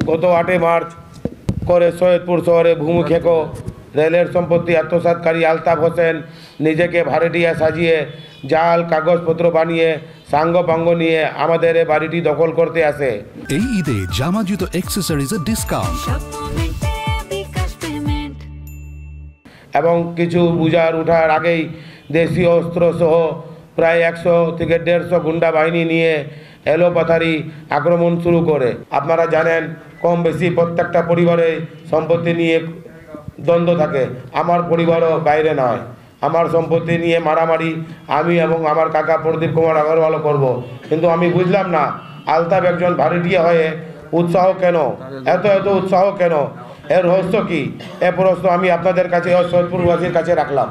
গত 8 মার্চ করে সৈয়দপুর শহরে ভূমিক্ষেপ রেলের সম্পত্তি আত্মসাৎকারী আলতাফ হোসেন নিজেকে ভাড়াটিয়া সাজিয়ে জাল কাগজপত্র বানিয়ে সাঙ্গপাঙ্গ নিয়ে আমাদের এই বাড়িটি দখল করতে আসে। এই ঈদে জামা জুতো অ্যাকসেসরিজের ডিসকাউন্ট এবং কিছু বুঝার উঠার আগেই দেশীয় অস্ত্র সহ প্রায় 100 থেকে 150 গুন্ডা বাহিনী নিয়ে এলোপাথারি আক্রমণ শুরু করে। আপনারা জানেন কম বেশি প্রত্যেকটা পরিবারে সম্পত্তি নিয়ে দ্বন্দ্ব থাকে, আমার পরিবারও বাইরে নয়। আমার সম্পত্তি নিয়ে মারামারি আমি এবং আমার কাকা প্রদীপ কুমার আগরওয়ালও করব, কিন্তু আমি বুঝলাম না আলতাফ একজন ভাড়াটিয়া হয়ে উৎসাহ কেন, এত উৎসাহ কেন, এর রহস্য কি? এ প্রশ্ন আমি আপনাদের কাছে সৈয়দপুরবাসীর কাছে রাখলাম।